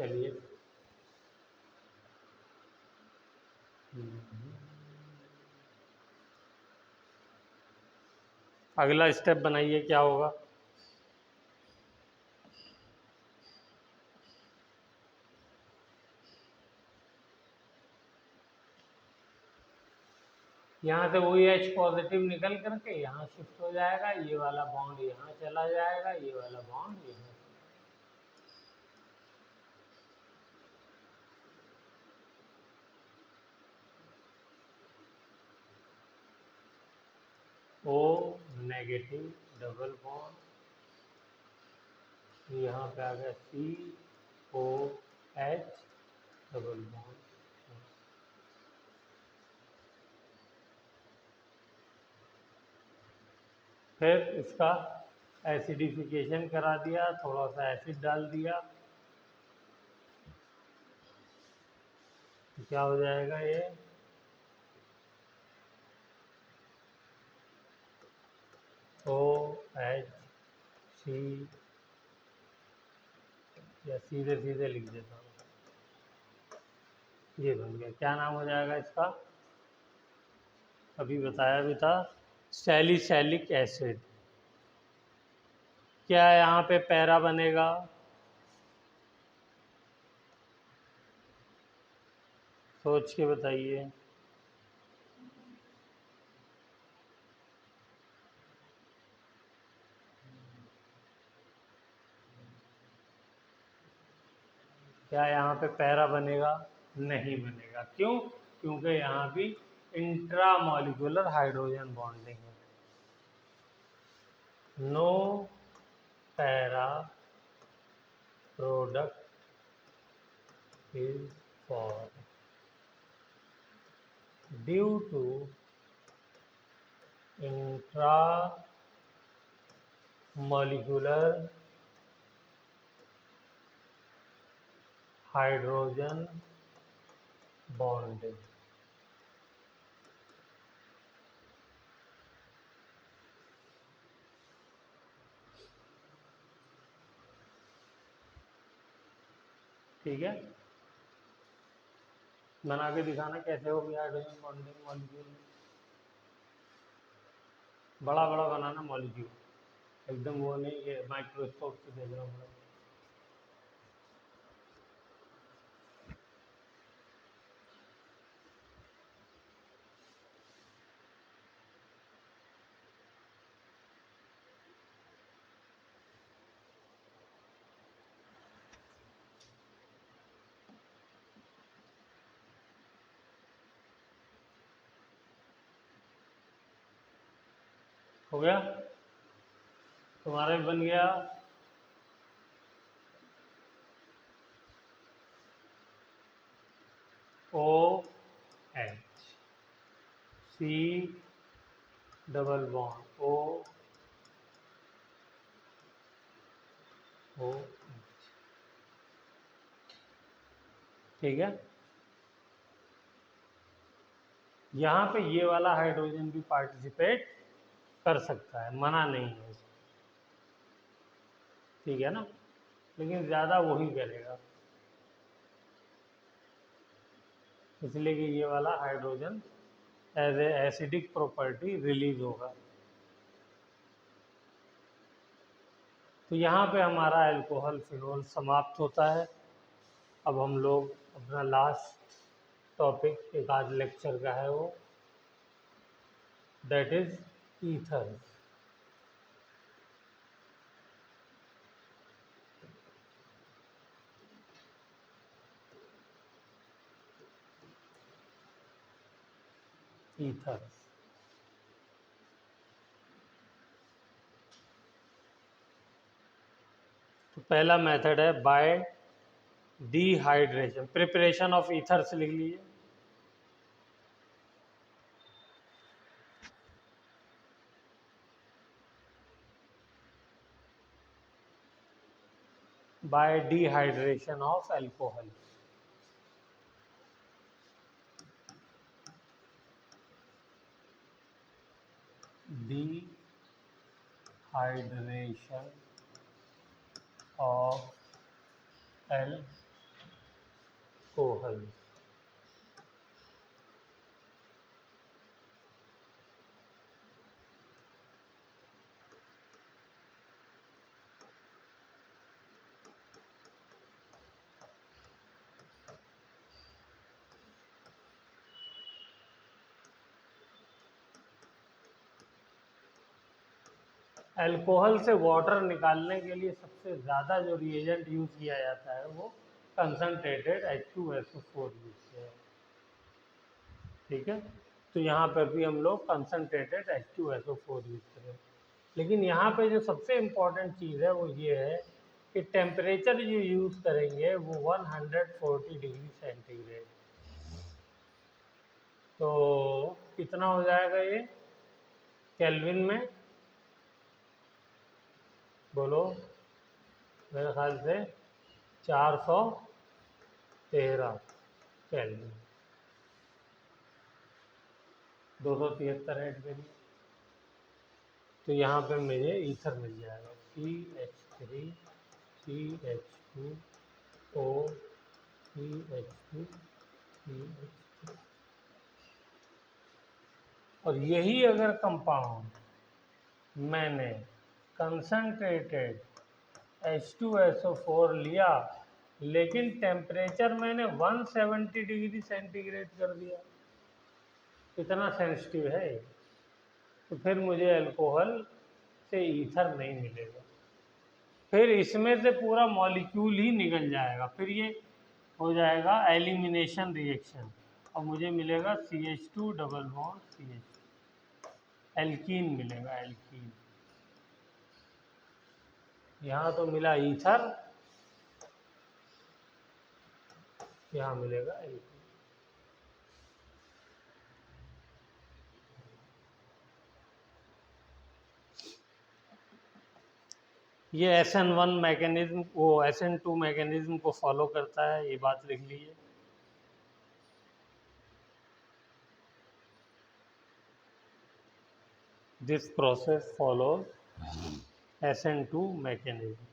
चलिए अगला स्टेप बनाइए, क्या होगा। यहाँ से वही H पॉजिटिव निकल करके यहाँ शिफ्ट हो जाएगा, ये वाला बॉन्ड यहाँ चला जाएगा, ये वाला बॉन्ड यहाँ। O नेगेटिव डबल बॉन्ड, यहाँ पे आ गया COH डबल बॉन्ड। फिर इसका एसिडिफिकेशन करा दिया, थोड़ा सा एसिड डाल दिया, तो क्या हो जाएगा ये OHC, या सीधे सीधे लिख देता हूँ, ये बन गया। क्या नाम हो जाएगा इसका, अभी बताया भी था, सैलिसैलिक एसिड। क्या यहाँ पे पैरा बनेगा, सोच के बताइए। क्या यहाँ पे पैरा बनेगा, नहीं बनेगा। क्यों, क्योंकि यहाँ भी इंट्रामॉलिक्यूलर हाइड्रोजन बॉन्डिंग है। No para product is form due to intramolecular hydrogen bonding. ठीक है, बना के दिखाना कैसे होगी हाइड्रोजन बॉन्डिंग मॉलिक्यूल। बड़ा बड़ा बनाना मॉलिक्यूल, एकदम वो नहीं कि माइक्रोस्कोप से देखना पड़ेगा। हो गया, तुम्हारा भी बन गया। OH C double bond OH, ठीक है। यहाँ पे ये वाला हाइड्रोजन भी पार्टिसिपेट कर सकता है, मना नहीं है इसको, ठीक है ना, लेकिन ज़्यादा वही करेगा, इसलिए कि ये वाला hydrogen as a acidic property release होगा। तो यहाँ पे हमारा अल्कोहल फिनोल समाप्त होता है। अब हम लोग अपना लास्ट टॉपिक एक आध लेक्चर का है वो, दैट इज ईथर। ईथर तो पहला मेथड है bye dehydration, preparation of ethers लिख लीजिए। Bye dehydration of alcohol, dehydration of alcohol alcohol. Alcohol से वाटर निकालने के लिए सबसे ज़्यादा जो रिएजेंट यूज़ किया जाता है वो कंसनट्रेटेड H2SO4 यूज़ किया है। ठीक है, तो यहाँ पर भी हम लोग कंसनट्रेटेड H2SO4 यूज़ करें। लेकिन यहाँ पे जो सबसे इम्पोर्टेंट चीज़ है वो ये है कि टेम्परेचर जो यूज़ करेंगे वो 140 डिग्री सेंटीग्रेड। तो कितना हो जाएगा ये केल्विन में, बोलो? मेरे ख्याल से 413 केल्विन, 273 ऐड करिए तो यहाँ पे मुझे ईथर मिल जाएगा CH3 CH2O CH2 CH2। और यही अगर कंपाउंड मैंने कंसनट्रेटेड H2SO4 लिया लेकिन टेम्परेचर मैंने 170 डिग्री सेंटीग्रेड कर दिया, इतना सेंसिटिव है, तो फिर मुझे अल्कोहल से ईथर नहीं मिलेगा, फिर इसमें से पूरा मॉलिक्यूल ही निकल जाएगा, फिर ये हो जाएगा एलिमिनेशन रिएक्शन और मुझे मिलेगा CH2 double bond CH, alkene मिलेगा, एल्कीन। यहाँ तो मिला ईथर, यहाँ मिलेगा एल्कीन। ये SN1 मैकेनिज्म वो SN2 मैकेनिज्म को फॉलो करता है, ये बात लिख लीजिए। This process follows SN2 mechanism.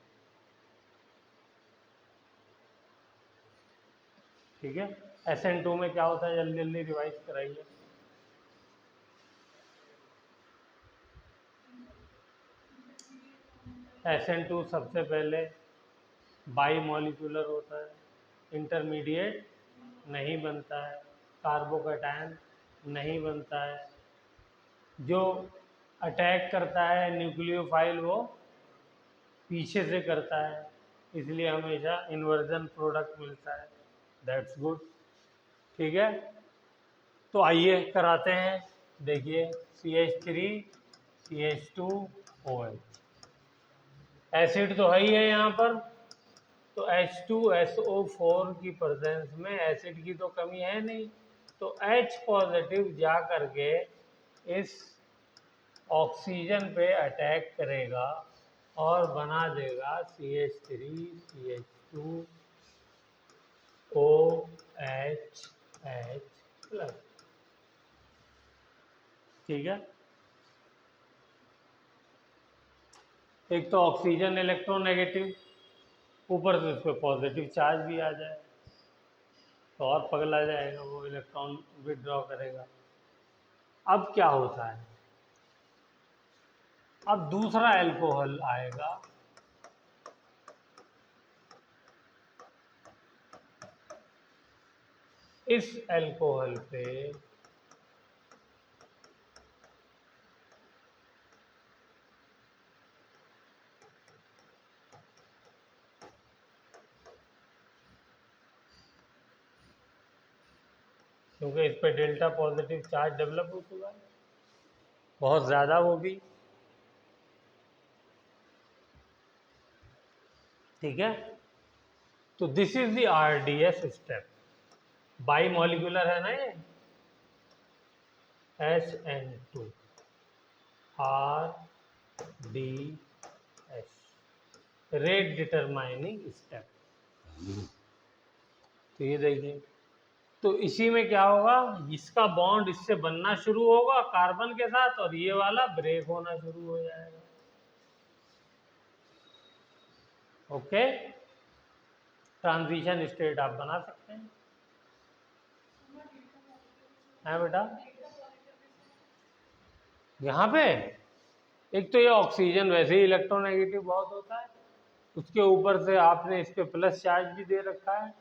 ठीक है, SN2 में क्या होता है, जल्दी जल्दी रिवाइज कराइए। SN2 सबसे पहले बाई मॉलिक्यूलर होता है, इंटरमीडिएट नहीं बनता है, कार्बोकैटायन नहीं बनता है, जो अटैक करता है न्यूक्लियोफाइल वो पीछे से करता है, इसलिए हमेशा इन्वर्जन प्रोडक्ट मिलता है। That's good. ठीक है, तो आइए कराते हैं। देखिए CH3 CH2OH, एसिड तो है ही है यहाँ पर, तो H2SO4 की प्रेजेंस में एसिड की तो कमी है नहीं, तो H पॉजिटिव जा करके इस ऑक्सीजन पे अटैक करेगा और बना देगा CH3 CH2OH H+। ठीक है, एक तो ऑक्सीजन इलेक्ट्रोनेगेटिव, ऊपर से उस पर पॉजिटिव चार्ज भी आ जाए तो और पगला जाएगा, वो इलेक्ट्रॉन विथड्रॉ करेगा। अब क्या होता है, अब दूसरा अल्कोहल आएगा, इस अल्कोहल पे क्योंकि इस पे डेल्टा पॉजिटिव चार्ज डेवलप हो चुका है, बहुत ज़्यादा वो भी। ठीक है, तो this is the RDS step, by molecular है ना ये, SN2 RDS, rate determining step. तो ये देखिए, तो इसी में क्या होगा, इसका बॉन्ड इससे बनना शुरू होगा कार्बन के साथ और ये वाला ब्रेक होना शुरू हो जाएगा। ओके, ट्रांजिशन स्टेट आप बना सकते हैं। है बेटा? यहाँ पे एक तो ये ऑक्सीजन वैसे ही इलेक्ट्रोनेगेटिव बहुत होता है, उसके ऊपर से आपने इस पे प्लस चार्ज भी दे रखा है,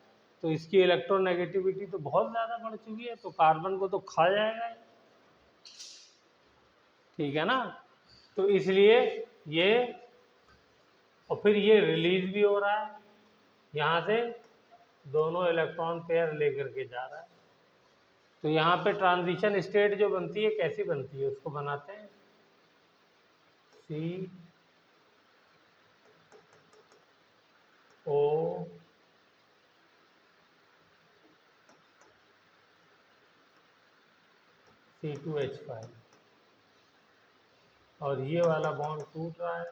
तो इसकी इलेक्ट्रोनेगेटिविटी तो बहुत ज़्यादा बढ़ चुकी है, तो कार्बन को तो खा जाएगा। ठीक है ना? तो इसलिए ये, और फिर ये रिलीज भी हो रहा है, यहाँ से दोनों इलेक्ट्रॉन पेयर लेकर के जा रहा है। तो यहाँ पे ट्रांजिशन स्टेट जो बनती है कैसी बनती है उसको बनाते हैं C O C2H5, और ये वाला बॉन्ड टूट रहा है,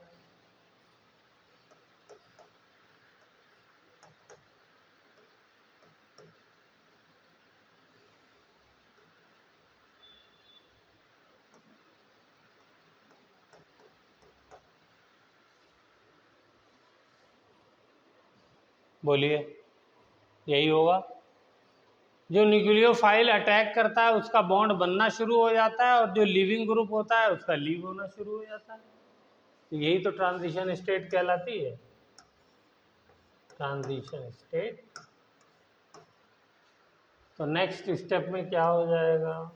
बोलिए यही होगा। जो न्यूक्लियोफाइल अटैक करता है उसका बॉन्ड बनना शुरू हो जाता है, और जो लीविंग ग्रुप होता है उसका लीव होना शुरू हो जाता है। तो यही तो ट्रांजिशन स्टेट कहलाती है, ट्रांजिशन स्टेट। तो नेक्स्ट स्टेप में क्या हो जाएगा,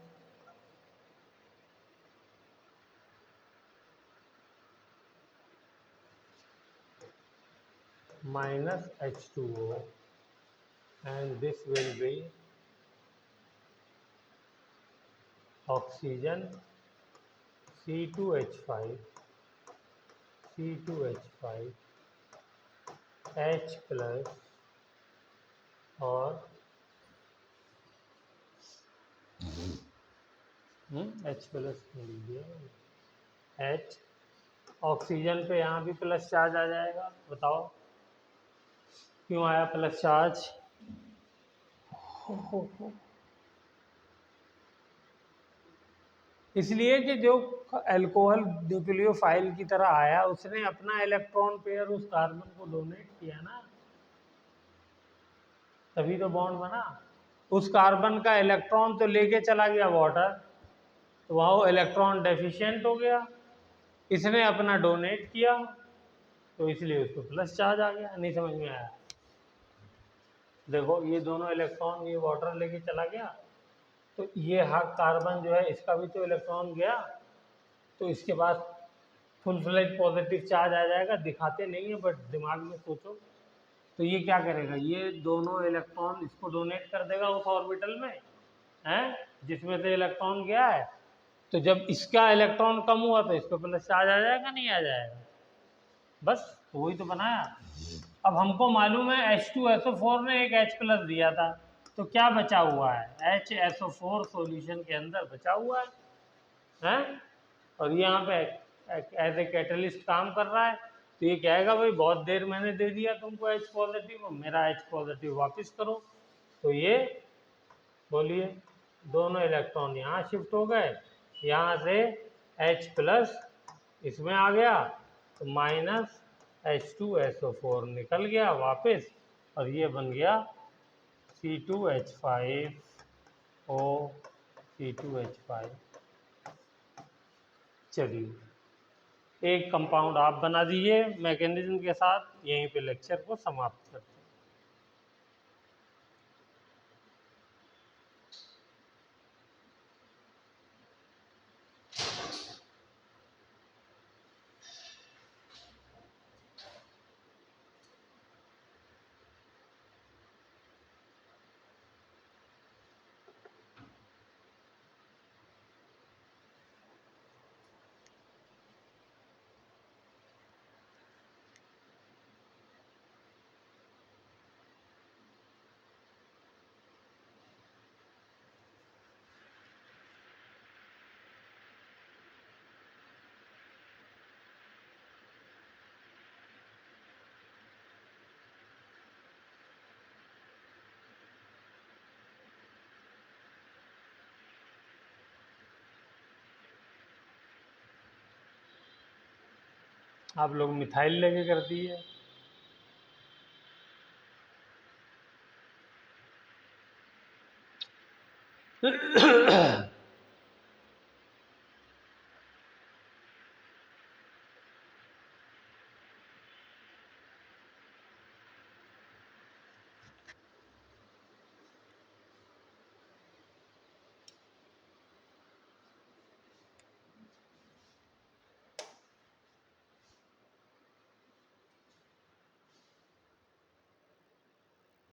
-H2O and this will be oxygen C2H5 H plus और H प्लस लीजिए, H ऑक्सीजन पे यहाँ भी प्लस चार्ज आ जाएगा। बताओ क्यों आया प्लस चार्ज? इसलिए कि जो अल्कोहल न्यूक्लियोफाइल की तरह आया उसने अपना इलेक्ट्रॉन पेयर उस कार्बन को डोनेट किया ना, तभी तो बॉन्ड बना। उस कार्बन का इलेक्ट्रॉन तो लेके चला गया वाटर, तो वहाँ वो इलेक्ट्रॉन डेफिशिएंट हो गया, इसने अपना डोनेट किया तो इसलिए उसको प्लस चार्ज आ गया। नहीं समझ में आया? देखो ये दोनों इलेक्ट्रॉन, ये वाटर लेके चला गया, तो ये कार्बन जो है इसका भी तो इलेक्ट्रॉन गया, तो इसके बाद फुल फ्लेज पॉजिटिव चार्ज आ जाएगा। दिखाते नहीं है बट दिमाग में सोचो। तो ये क्या करेगा, ये दोनों इलेक्ट्रॉन इसको डोनेट कर देगा उस ऑर्बिटल में, हैं जिसमें से इलेक्ट्रॉन गया है। तो जब इसका इलेक्ट्रॉन कम हुआ तो इसको प्लस चार्ज आ जाएगा, नहीं आ जाएगा? बस तो वही तो बनाया। अब हमको मालूम है H2SO4 ने एक H प्लस दिया था, तो क्या बचा हुआ है, HSO4 सॉल्यूशन के अंदर बचा हुआ है? और ये यहाँ पे एज ए कैटलिस्ट काम कर रहा है, तो ये कहेगा भाई बहुत देर मैंने दे दिया तुमको H पॉजिटिव, मेरा H पॉजिटिव वापस करो। तो ये बोलिए दोनों इलेक्ट्रॉन यहाँ शिफ्ट हो गए, यहाँ से H प्लस इसमें आ गया, तो -H2SO4 निकल गया वापस, और ये बन गया C2H5O C2H5। चलिए एक कंपाउंड आप बना दीजिए मैकेनिज्म के साथ, यहीं पे लेक्चर को समाप्त करते हैं। आप लोग मिथाइल लेके कर दिए,